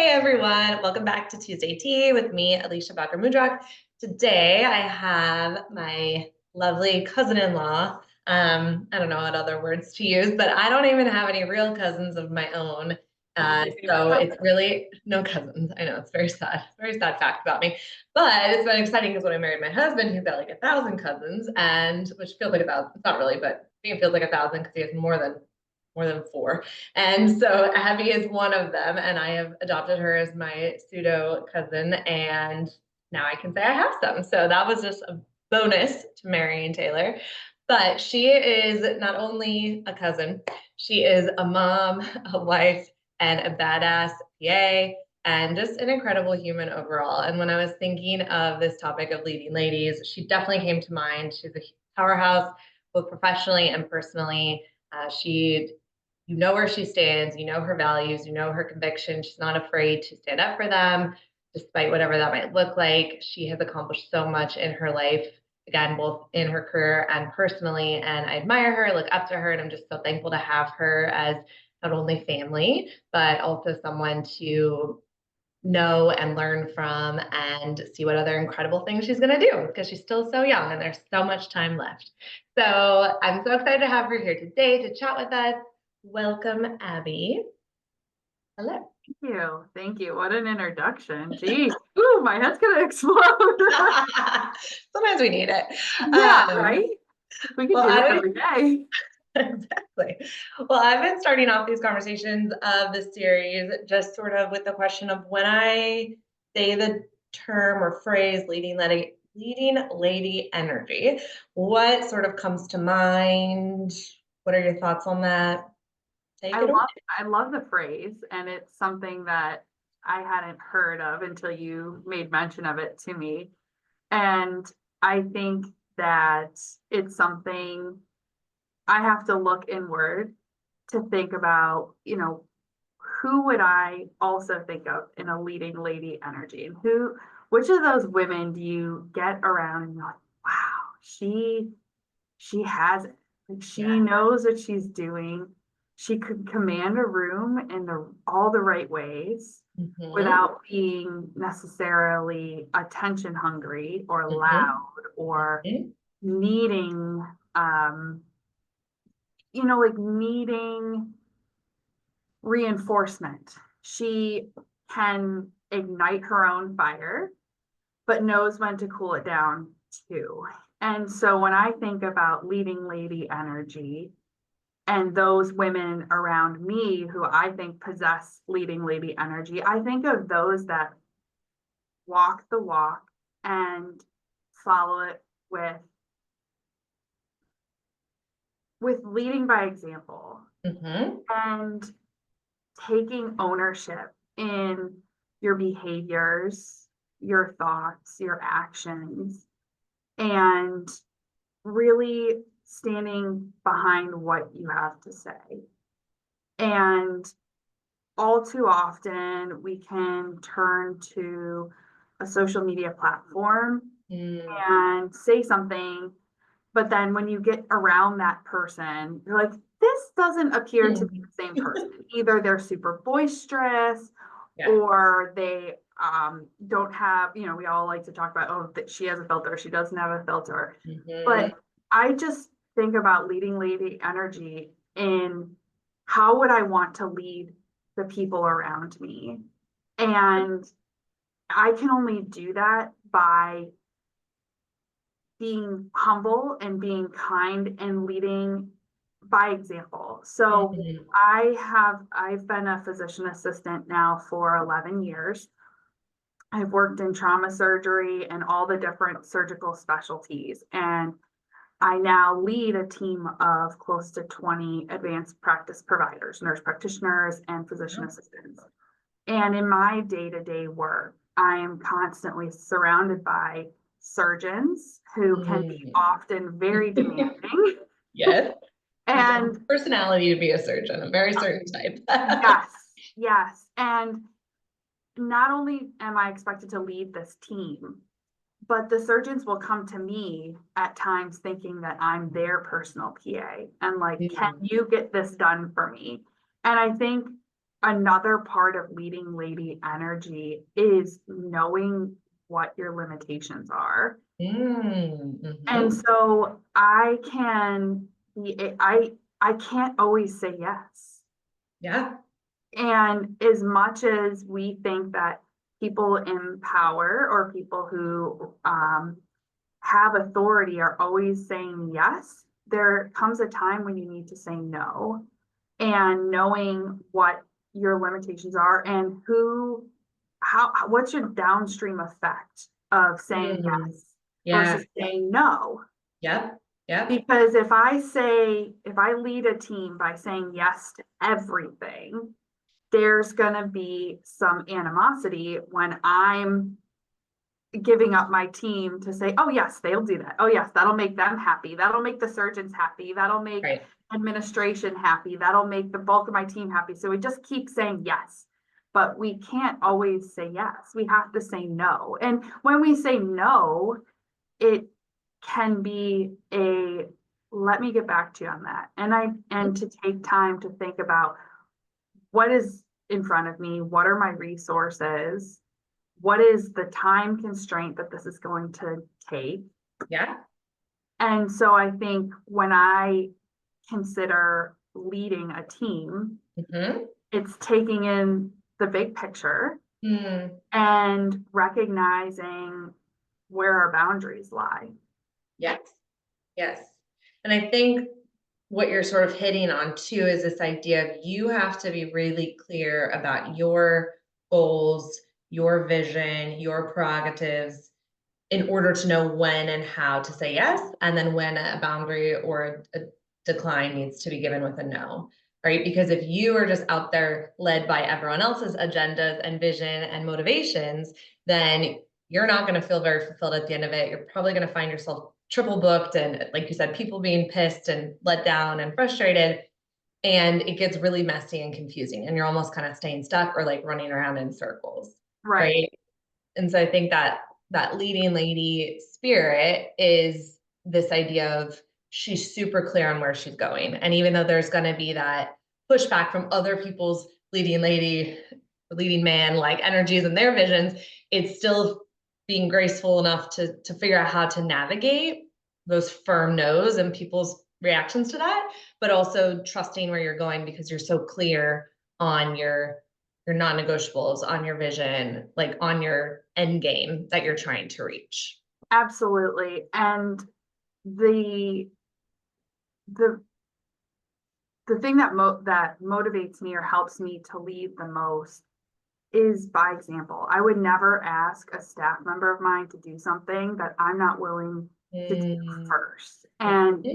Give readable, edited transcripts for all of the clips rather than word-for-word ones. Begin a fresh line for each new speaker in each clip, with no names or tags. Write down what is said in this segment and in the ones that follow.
Hey everyone, welcome back to Tuesday Tea with me, Alisha Bowker Mudrock. Today I have my lovely cousin-in-law. I don't know what other words to use, but I don't even have any real cousins of my own. So it's really no cousins. I know it's very sad fact about me. But it's been exciting because when I married my husband, he's got like 1,000 cousins, and which feels like 1,000. It's not really, but it feels like 1,000 because he has more than four. And so Abby is one of them, and I have adopted her as my pseudo cousin, and now I can say I have some. So that was just a bonus to Marion Taylor. But she is not only a cousin, she is a mom, a wife, and a badass PA, and just an incredible human overall. And when I was thinking of this topic of leading ladies, she definitely came to mind. She's a powerhouse, both professionally and personally. You know where she stands, you know her values, you know her convictions. She's not afraid to stand up for them, despite whatever that might look like. She has accomplished so much in her life, again, both in her career and personally. And I admire her, look up to her, and I'm just so thankful to have her as not only family, but also someone to know and learn from and see what other incredible things she's going to do because she's still so young and there's so much time left. So I'm so excited to have her here today to chat with us. Welcome, Abby. Hello.
Thank you. What an introduction. Geez. Ooh, my head's gonna explode.
Sometimes we need it.
Yeah, right? We can do that every day.
Exactly. Well, I've been starting off these conversations of the series just sort of with the question of when I say the term or phrase leading lady energy, what sort of comes to mind? What are your thoughts on that?
I love the phrase, and it's something that I hadn't heard of until you made mention of it to me. And I think that it's something I have to look inward to think about, who would I also think of in a leading lady energy? And which of those women do you get around and you're like, wow, she has it. Like she knows what she's doing. She could command a room in all the right ways without being necessarily attention hungry or loud or needing needing reinforcement. She can ignite her own fire, but knows when to cool it down too. And so when I think about leading lady energy and those women around me who I think possess leading lady energy, I think of those that walk the walk and follow it with leading by example and taking ownership in your behaviors, your thoughts, your actions, and really standing behind what you have to say. And all too often, we can turn to a social media platform and say something, but then when you get around that person, you're like, this doesn't appear to be the same person. Either they're super boisterous or they don't have, we all like to talk about, that she has a filter, she doesn't have a filter. But I just think about leading lady energy in how would I want to lead the people around me? And I can only do that by being humble and being kind and leading by example. So I've been a physician assistant now for 11 years. I've worked in trauma surgery and all the different surgical specialties. And I now lead a team of close to 20 advanced practice providers, nurse practitioners, and physician assistants. And in my day-to-day work, I am constantly surrounded by surgeons who can be often very demanding.
Yes.
And
personality to be a surgeon, a very certain type.
Yes. And not only am I expected to lead this team, but the surgeons will come to me at times thinking that I'm their personal PA and like, can you get this done for me? And I think another part of leading lady energy is knowing what your limitations are. And so I can't always say yes.
Yeah.
And as much as we think that people in power or people who have authority are always saying yes, there comes a time when you need to say no. And knowing what your limitations are and what's your downstream effect of saying yes versus saying no.
Yep. Yep.
Because if I lead a team by saying yes to everything, there's going to be some animosity when I'm giving up my team to say, oh yes, they'll do that. Oh yes, that'll make them happy. That'll make the surgeons happy. That'll make administration happy. That'll make the bulk of my team happy. So we just keep saying yes, but we can't always say yes. We have to say no. And when we say no, it can be let me get back to you on that. And to take time to think about what is in front of me, what are my resources, what is the time constraint that this is going to take.
Yeah.
And so I think when I consider leading a team, it's taking in the big picture and recognizing where our boundaries lie.
Yes. Yes. And I think what you're sort of hitting on too is this idea of you have to be really clear about your goals, your vision, your prerogatives in order to know when and how to say yes, and then when a boundary or a decline needs to be given with a no, right? Because if you are just out there led by everyone else's agendas and vision and motivations, then you're not going to feel very fulfilled at the end of it. You're probably going to find yourself triple booked and, like you said, people being pissed and let down and frustrated, and it gets really messy and confusing, and you're almost kind of staying stuck or like running around in circles, right? And so I think that leading lady spirit is this idea of she's super clear on where she's going, and even though there's going to be that pushback from other people's leading lady, leading man like energies and their visions, it's still being graceful enough to figure out how to navigate those firm no's and people's reactions to that, but also trusting where you're going because you're so clear on your non-negotiables, on your vision, like on your end game that you're trying to reach.
Absolutely. And the thing that motivates me or helps me to lead the most is by example. I would never ask a staff member of mine to do something that I'm not willing to do first. And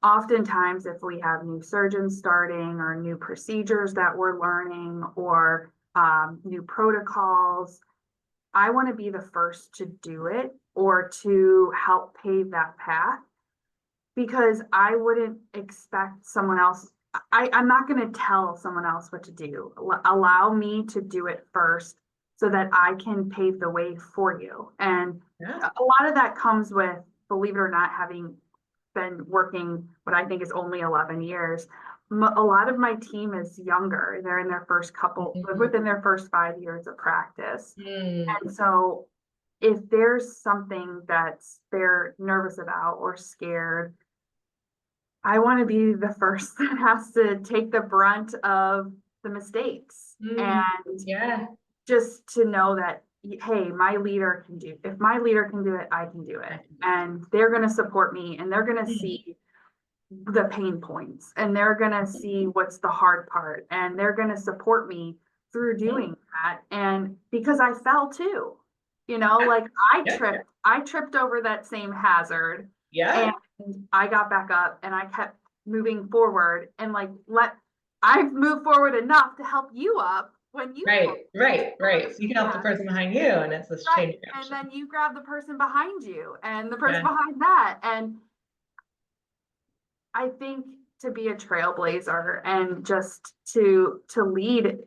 oftentimes, if we have new surgeons starting or new procedures that we're learning or new protocols, I want to be the first to do it or to help pave that path, because I wouldn't expect someone else. I'm not going to tell someone else what to do. Allow me to do it first so that I can pave the way for you. And a lot of that comes with, believe it or not, having been working what I think is only 11 years. A lot of my team is younger. They're in their first within their first 5 years of practice. And so if there's something that they're nervous about or scared, I want to be the first that has to take the brunt of the mistakes. And just to know that, hey, if my leader can do it, I can do it. And they're going to support me, and they're going to see the pain points, and they're going to see what's the hard part, and they're going to support me through doing that. And because I fell too, like I tripped over that same hazard. And I got back up and I kept moving forward, and I've moved forward enough to help you up when you
right. So you can help the person behind you, and it's this change reaction.
And then you grab the person behind you and the person behind that. And I think to be a trailblazer and just to lead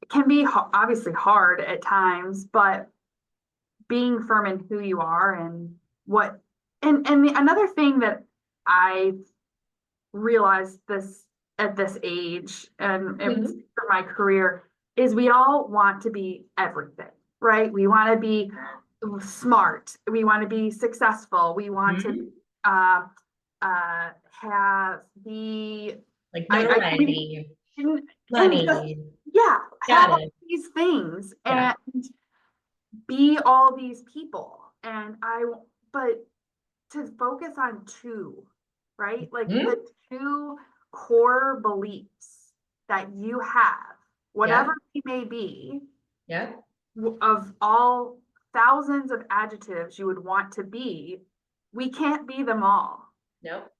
can be obviously hard at times, but being firm in who you are and what. Another thing that I realized this at this age, and it was my career is we all want to be everything, right? We want to be smart. We want to be successful. We want to have the
like notoriety,
and just,
money,
have all
status.
these things
Yeah.
and be all these people. But to focus on two, right? Like
Mhm.
the two core beliefs that you have, whatever they may be,
Yeah.
of all thousands of adjectives you would want to be, we can't be them all.
Nope.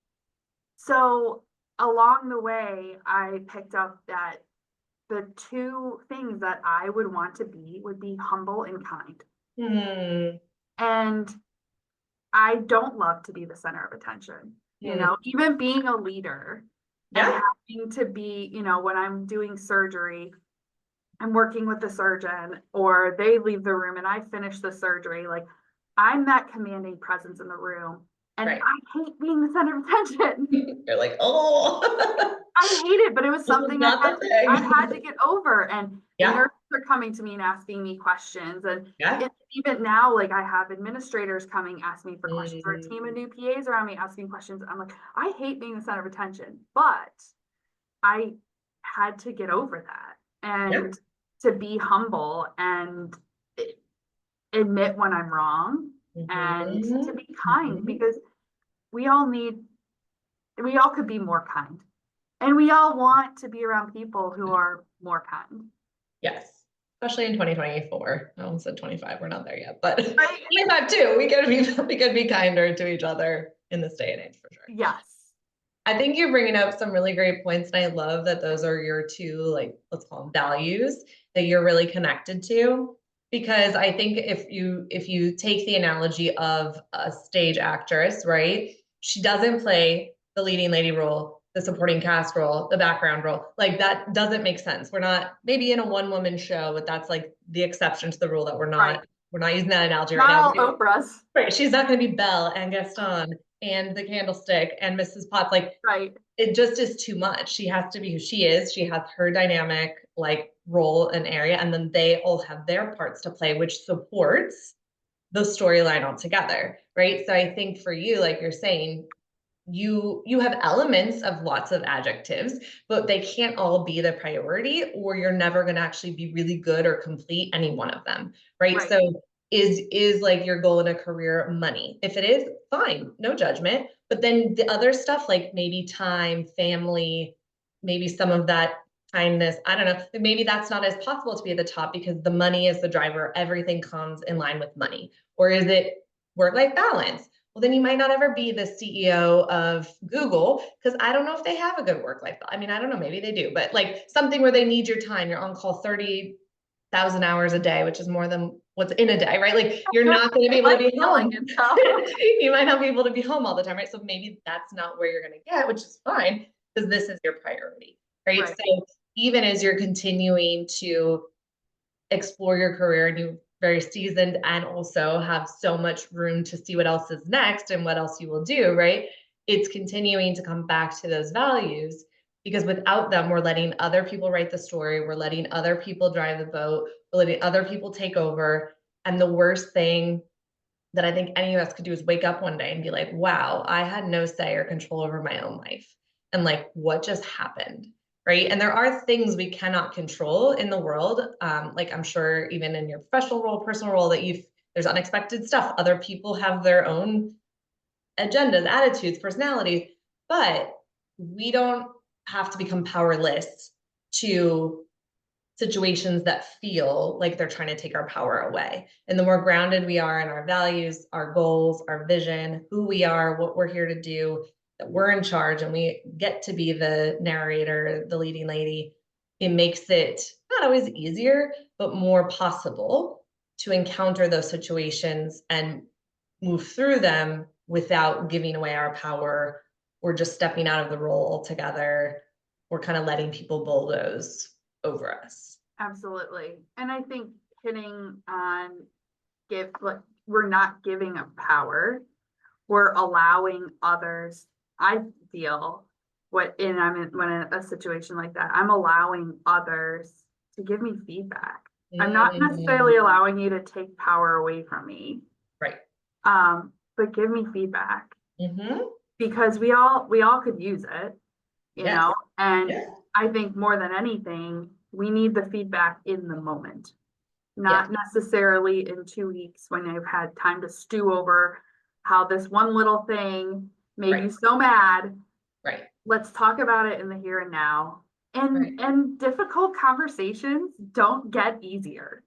So along the way, I picked up that the two things that I would want to be would be humble and kind.
Hmm.
And I don't love to be the center of attention. Even being a leader and
Yeah.
having to be, when I'm doing surgery, I'm working with the surgeon or they leave the room and I finish the surgery. Like I'm that commanding presence in the room. And
Right.
I hate being the center of attention.
You're like, oh,
I hate it, but it was
this is
something
not the
I had
thing.
to get over. And the
Yeah.
nurses are coming to me and asking me questions. And
Yeah.
even now, like I have administrators coming asking me for questions or a team of
Mm.
new PAs around me asking questions. I'm like, I hate being the center of attention, but I had to get over that
Yeah.
and to be humble and admit when I'm wrong and to
Mhm.
be kind
Mhm.
because we all could be more kind. And we all want to be around people who are more kind.
Yes. Especially in 2024. I almost said 25. We're not there yet, but
Right?
25 too. We could be kinder to each other in this day and age for sure.
Yes.
I think you're bringing up some really great points, and I love that those are your two, like, let's call them values that you're really connected to. Because I think if you take the analogy of a stage actress, right? She doesn't play the leading lady role, the supporting cast role, the background role. Like that doesn't make sense. We're not maybe in a one-woman show, but that's like the exception to the rule that we're
Right.
not we're not using that analogy right
Not
now.
all Oprahs.
Right. She's not going to be Belle and Gaston and the Candlestick and Mrs. Potts. Like
Right.
it just is too much. She has to be who she is. She has her dynamic like role and area, and then they all have their parts to play, which supports the storyline altogether. Right. So I think for you, like you're saying, you have elements of lots of adjectives, but they can't all be the priority, or you're never going to actually be really good or complete any one of them. Right.
Right.
So is like your goal in a career money? If it is, fine, no judgment. But then the other stuff, like maybe time, family, maybe some of that kindness, I don't know, maybe that's not as possible to be at the top because the money is the driver. Everything comes in line with money. Or is it work-life balance? Well, then you might not ever be the CEO of Google because I don't know if they have a good work-life. I mean, I don't know, maybe they do, but like something where they need your time, you're on call 30,000 hours a day, which is more than what's in a day, right? Like you're not going to be able to be home. You might not be able to be home all the time, right? So maybe that's not where you're going to get, which is fine because this is your priority, right?
Right.
So even as you're continuing to explore your career and you're very seasoned and also have so much room to see what else is next and what else you will do, right? It's continuing to come back to those values because without them, we're letting other people write the story, we're letting other people drive the boat, we're letting other people take over. And the worst thing that I think any of us could do is wake up one day and be like, wow, I had no say or control over my own life. And like, what just happened? Right. And there are things we cannot control in the world. Like I'm sure even in your professional role, personal role, that there's unexpected stuff. Other people have their own agendas, attitudes, personalities, but we don't have to become powerless to situations that feel like they're trying to take our power away. And the more grounded we are in our values, our goals, our vision, who we are, what we're here to do, that we're in charge and we get to be the narrator, the leading lady, it makes it not always easier, but more possible to encounter those situations and move through them without giving away our power or just stepping out of the role altogether or kind of letting people bulldoze over us.
Absolutely. And I think hitting on like we're not giving up power. We're allowing others, I feel, when in a situation like that, I'm allowing others to give me feedback. I'm not necessarily allowing you to take power away from me.
Right.
But give me feedback. Because we all could use it, you know, and I think more than anything, we need the feedback in the moment, not necessarily in 2 weeks when I've had time to stew over how this one little thing made you so mad.
Right.
Let's talk about it in the here and now. And difficult conversations don't get easier.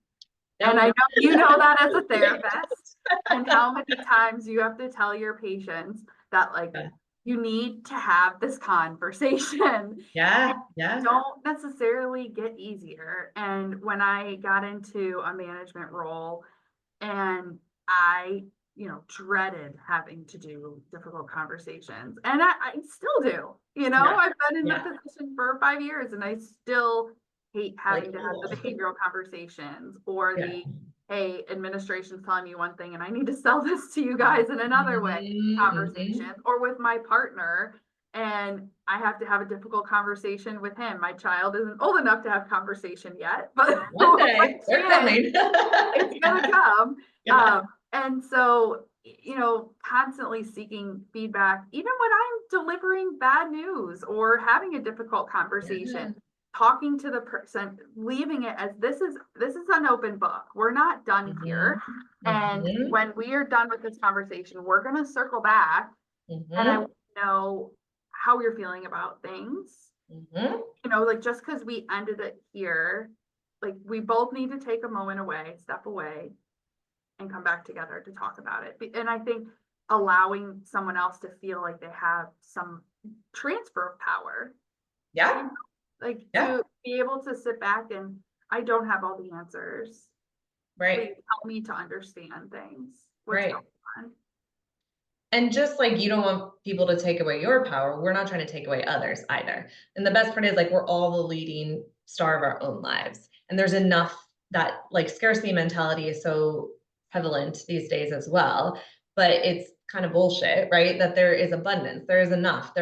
And I know you know that as a therapist, and how many times you have to tell your patients that, like, you need to have this conversation. Don't necessarily get easier. And when I got into a management role, and I, dreaded having to do difficult conversations, and I still do, I've been in that position for 5 years, and I still hate having to have the behavioral conversations, or hey, administration's telling me one thing and I need to sell this to you guys in another way conversations, or with my partner, and I have to have a difficult conversation with him. My child isn't old enough to have conversation yet, but
one day they're coming.
It's gonna come. And so, constantly seeking feedback, even when I'm delivering bad news or having a difficult conversation, talking to the person, leaving it as this is an open book. We're not done here. And when we are done with this conversation, we're going to circle back, and I want to know how you're feeling about things. Like, just because we ended it here, like, we both need to take a moment away, step away, and come back together to talk about it. And I think allowing someone else to feel like they have some transfer of power. To be able to sit back and, I don't have all the answers.
Right.
Please help me to understand things. What's going on.
And just like you don't want people to take away your power, we're not trying to take away others either. And the best part is, like, we're all the leading star of our own lives. And there's enough that, like, scarcity mentality is so prevalent these days as well, but it's kind of bullshit, right? That there is abundance, there's enough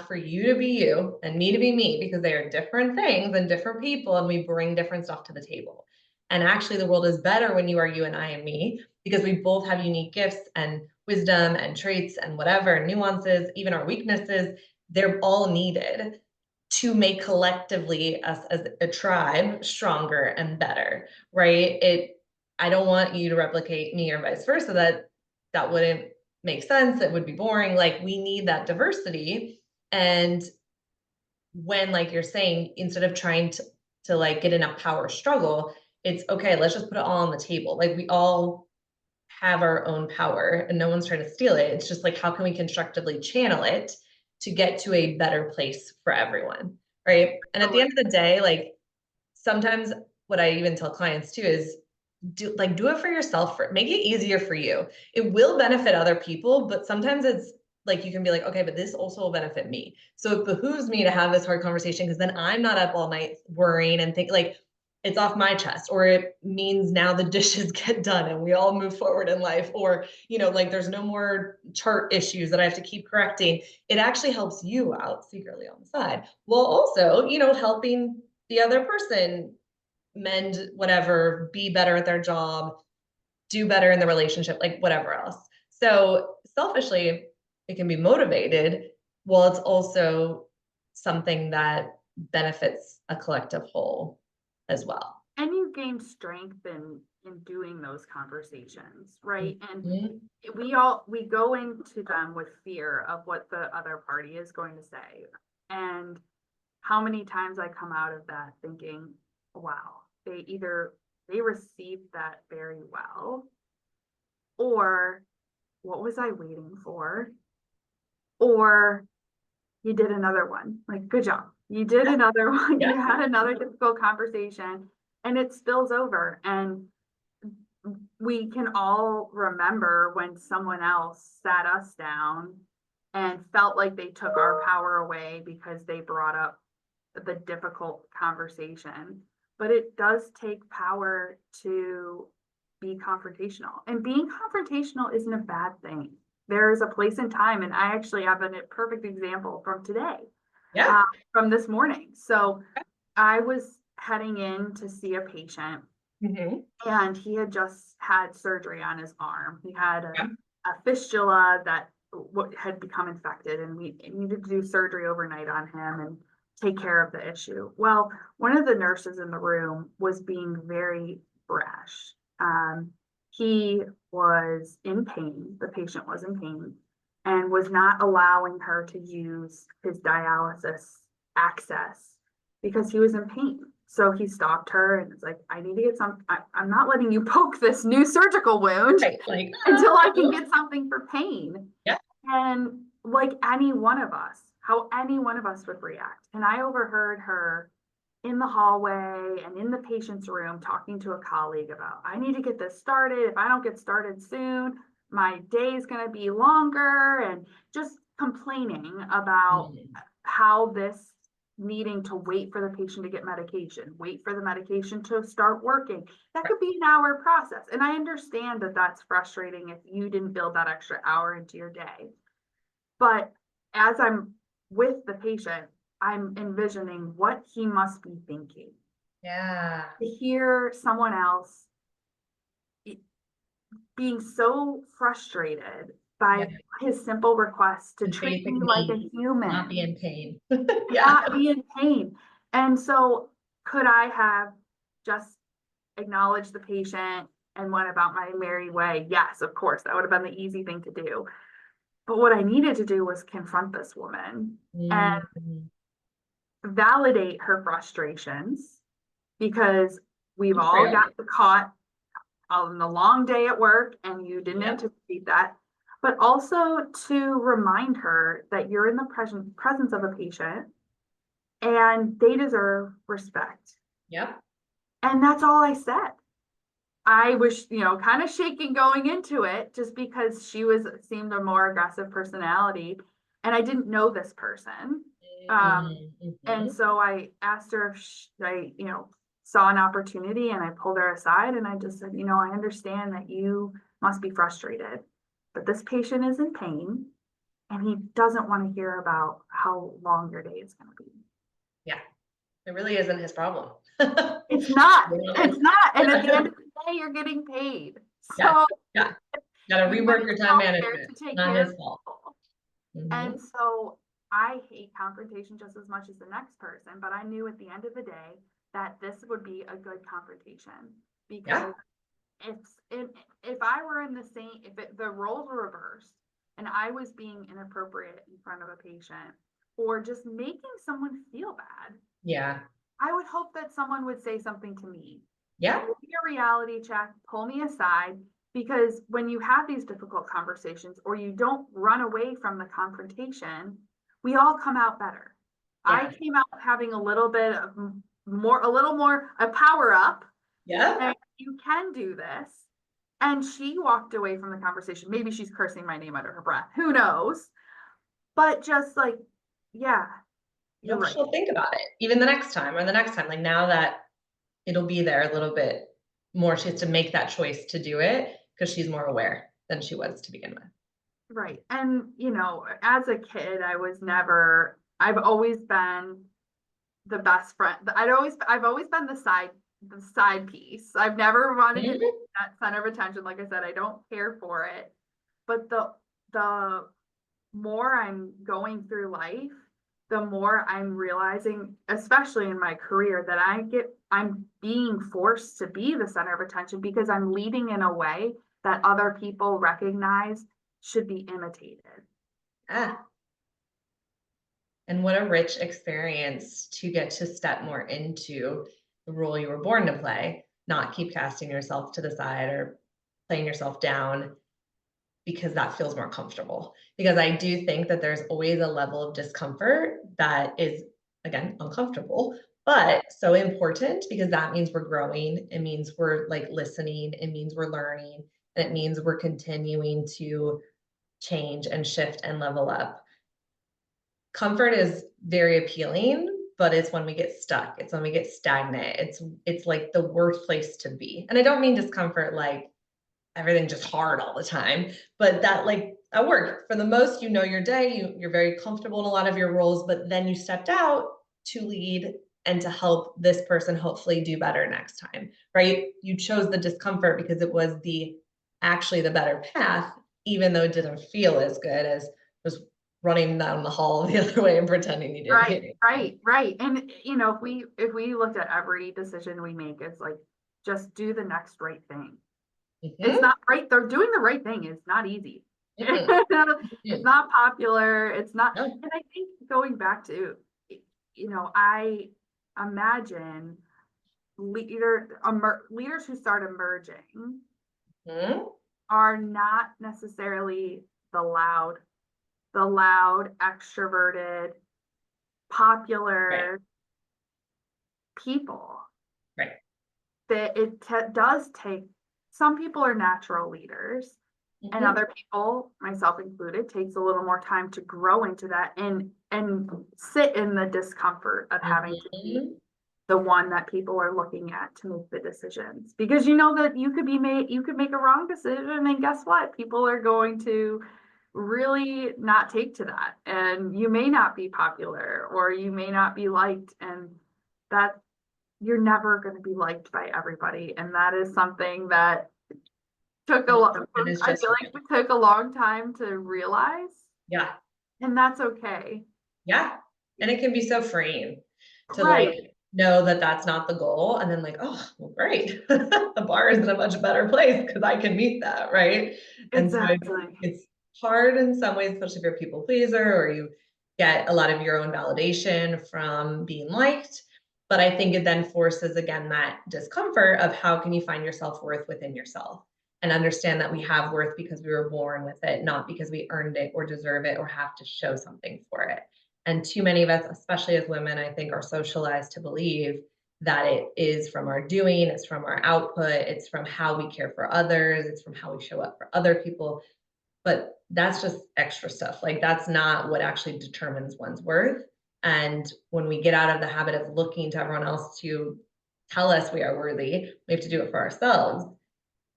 for you to be you and me to be me, because they are different things and different people, and we bring different stuff to the table. And actually the world is better when you are you and I am me, because we both have unique gifts and wisdom and traits and whatever nuances, even our weaknesses. They're all needed to make collectively us as a tribe stronger and better, right? I don't want you to replicate me or vice versa. That wouldn't make sense. It would be boring. Like, we need that diversity. And when, like you're saying, instead of trying to like get in a power struggle, it's okay, let's just put it all on the table. Like, we all have our own power and no one's trying to steal it. It's just like, how can we constructively channel it to get to a better place for everyone, right? And at the end of the day, like, sometimes what I even tell clients too is, do it for yourself, make it easier for you. It will benefit other people, but sometimes it's like, you can be like, okay, but this also will benefit me. So it behooves me to have this hard conversation, because then I'm not up all night worrying and think, like, it's off my chest, or it means now the dishes get done and we all move forward in life, or, like, there's no more chart issues that I have to keep correcting. It actually helps you out secretly on the side, while also, helping the other person mend whatever, be better at their job, do better in the relationship, like whatever else. So selfishly, it can be motivated, while it's also something that benefits a collective whole as well.
And you gain strength in doing those conversations, right? And we go into them with fear of what the other party is going to say. And how many times I come out of that thinking, wow, they received that very well, or what was I waiting for? Or you did another one, like, good job. You did another one. You had another difficult conversation, and it spills over. And we can all remember when someone else sat us down and felt like they took our power away because they brought up the difficult conversation. But it does take power to be confrontational, and being confrontational isn't a bad thing. There is a place and time, and I actually have a perfect example from today.
Yeah.
from this morning. So I was heading in to see a patient, and he had just had surgery on his arm. He had a fistula that had become infected, and we needed to do surgery overnight on him and take care of the issue. Well, one of the nurses in the room was being very brash. He was in pain, the patient was in pain, and was not allowing her to use his dialysis access because he was in pain. So he stopped her and was like, I need to get I'm not letting you poke this new surgical wound until I can get something for pain.
Yeah.
And like any one of us, how any one of us would react. And I overheard her in the hallway and in the patient's room talking to a colleague about, I need to get this started. If I don't get started soon, my day is going to be longer, and just complaining about how this needing to wait for the patient to get medication, wait for the medication to start working. That could be an hour process. And I understand that that's frustrating if you didn't build that extra hour into your day. But as I'm with the patient, I'm envisioning what he must be thinking.
Yeah.
To hear someone else being so frustrated by his simple request to treat me like a human,
not be in pain.
Not be in pain. And so could I have just acknowledged the patient and went about my merry way? Yes, of course, that would have been the easy thing to do. But what I needed to do was confront this woman and validate her frustrations, because we've all got caught on the long day at work and you didn't anticipate that. But also to remind her that you're in the presence of a patient and they deserve respect.
Yep.
And that's all I said. I was, kind of shaking going into it, just because she seemed a more aggressive personality, and I didn't know this person. And so I asked her if I, saw an opportunity, and I pulled her aside and I just said, I understand that you must be frustrated, but this patient is in pain and he doesn't want to hear about how long your day is going to be.
Yeah. It really isn't his problem.
It's not. It's not. And at the end of the day, you're getting paid. So
yeah. Gotta rework your time management. Not his fault.
And so I hate confrontation just as much as the next person, but I knew at the end of the day that this would be a good confrontation, because if I were in the same, the roles were reversed and I was being inappropriate in front of a patient or just making someone feel bad, I would hope that someone would say something to me. Give me a reality check, pull me aside, because when you have these difficult conversations or you don't run away from the confrontation, we all come out better. I came out having a little more a power up. And you can do this. And she walked away from the conversation. Maybe she's cursing my name under her breath. Who knows? But just like, you're right.
She'll think about it even the next time or the next time. Like, now that it'll be there a little bit more, she has to make that choice to do it because she's more aware than she was to begin with.
Right. And, as a kid, I've always been the best friend. I've always been the side piece. I've never wanted to be that center of attention. Like I said, I don't care for it. But the more I'm going through life, the more I'm realizing, especially in my career, that I'm being forced to be the center of attention because I'm leading in a way that other people recognize should be imitated.
And what a rich experience to get to step more into the role you were born to play, not keep casting yourself to the side or playing yourself down because that feels more comfortable. Because I do think that there's always a level of discomfort that is, again, uncomfortable, but so important, because that means we're growing. It means we're listening. It means we're learning. And it means we're continuing to change and shift and level up. Comfort is very appealing, but it's when we get stuck. It's when we get stagnant. It's like the worst place to be. And I don't mean discomfort like everything just hard all the time, but that at work. For the most, you know your day, you're very comfortable in a lot of your roles, but then you stepped out to lead and to help this person hopefully do better next time, right? You chose the discomfort because it was actually the better path, even though it didn't feel as good as just running down the hall the other way and pretending you didn't hear
Right. And if we looked at every decision we make, it's like, just do the next right thing. It's not right. They're doing the right thing is not easy. It's not popular. It's not.
No.
And I think going back to, I imagine leaders who start emerging are not necessarily the loud, extroverted, popular people.
Right.
That it does take, some people are natural leaders, and other people, myself included, takes a little more time to grow into that and sit in the discomfort of having to be the one that people are looking at to make the decisions. Because you know that you could make a wrong decision, and guess what? People are going to really not take to that, and you may not be popular or you may not be liked, and that you're never going to be liked by everybody. And that is something that I feel like we took a long time to realize.
Yeah.
And that's okay.
Yeah. And it can be so freeing to like know that that's not the goal. And then like, oh, well, great. The bar is in a much better place because I can meet that. Right.
Exactly.
And so it's hard in some ways, especially if you're a people pleaser or you get a lot of your own validation from being liked. But I think it then forces again that discomfort of how can you find your self-worth within yourself and understand that we have worth because we were born with it, not because we earned it or deserve it or have to show something for it. And too many of us, especially as women, I think are socialized to believe that it is from our doing, it's from our output, it's from how we care for others, it's from how we show up for other people. But that's just extra stuff. Like that's not what actually determines one's worth. And when we get out of the habit of looking to everyone else to tell us we are worthy, we have to do it for ourselves,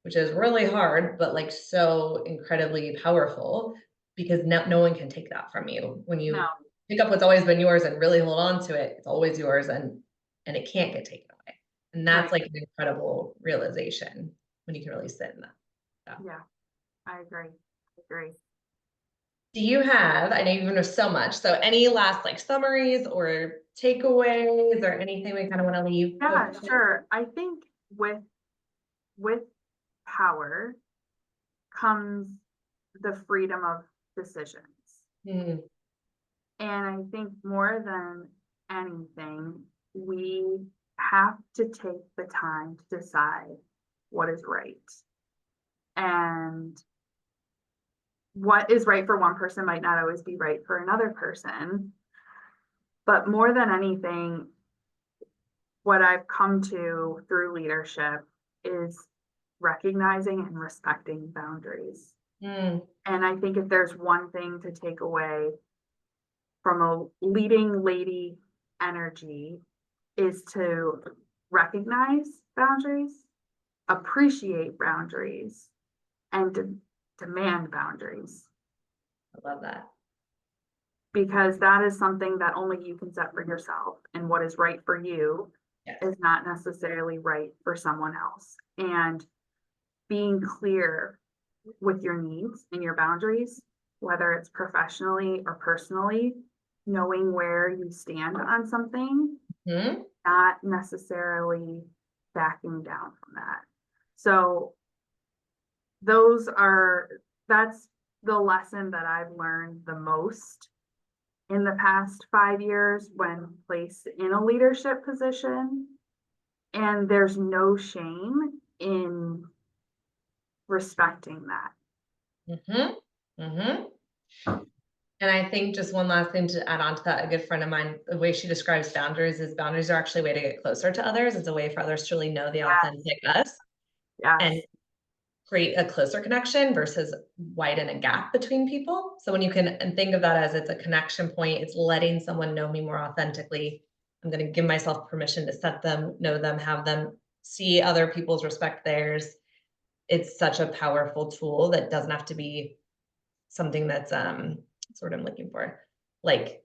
which is really hard, but like so incredibly powerful because no one can take that from you. When you pick up what's always been yours and really hold on to it, it's always yours and it can't get taken away. And that's like an incredible realization when you can really sit in that.
Yeah, I agree.
Do you have, I know you've been with so much, so any last like summaries or takeaways or anything we kind of want to leave?
Yeah, sure. I think with power comes the freedom of decisions. And I think more than anything, we have to take the time to decide what is right. And what is right for one person might not always be right for another person. But more than anything, what I've come to through leadership is recognizing and respecting boundaries. And I think if there's one thing to take away from a leading lady energy is to recognize boundaries, appreciate boundaries, and demand boundaries.
I love that.
Because that is something that only you can set for yourself, and what is right for you is not necessarily right for someone else. And being clear with your needs and your boundaries, whether it's professionally or personally, knowing where you stand on something, not necessarily backing down from that. So that's the lesson that I've learned the most in the past 5 years when placed in a leadership position. And there's no shame in respecting that.
And I think just one last thing to add on to that, a good friend of mine, the way she describes boundaries is boundaries are actually a way to get closer to others. It's a way for others to really know the authentic us and create a closer connection versus widen a gap between people. So when you can and think of that as it's a connection point, it's letting someone know me more authentically. I'm going to give myself permission to set them, know them, have them see other people's, respect theirs. It's such a powerful tool that doesn't have to be something that's that's what I'm looking for, like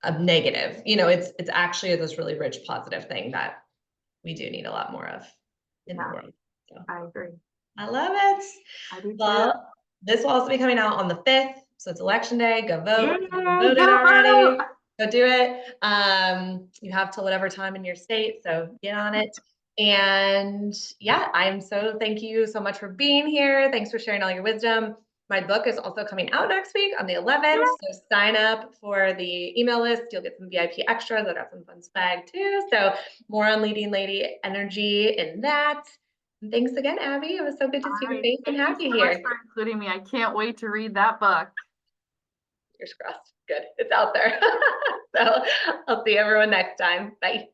a negative. You know, it's actually this really rich, positive thing that we do need a lot more of in the world. So
I agree.
I love it.
I do too.
Well, this will also be coming out on the 5th. So it's election day. Go vote. If you haven't
Yay,
voted
go
already,
vote!
go do it. You have till whatever time in your state, so get on it. And yeah, thank you so much for being here. Thanks for sharing all your wisdom. My book is also coming out next week on the 11th. So sign up for the email list. You'll get some VIP extras. I got some fun swag too. So more on leading lady energy in that. And thanks again, Abby. It was so good to see your face and have you
so
here.
Much for including me. I can't wait to read that book.
Fingers crossed. Good. It's out there. So I'll see everyone next time. Bye.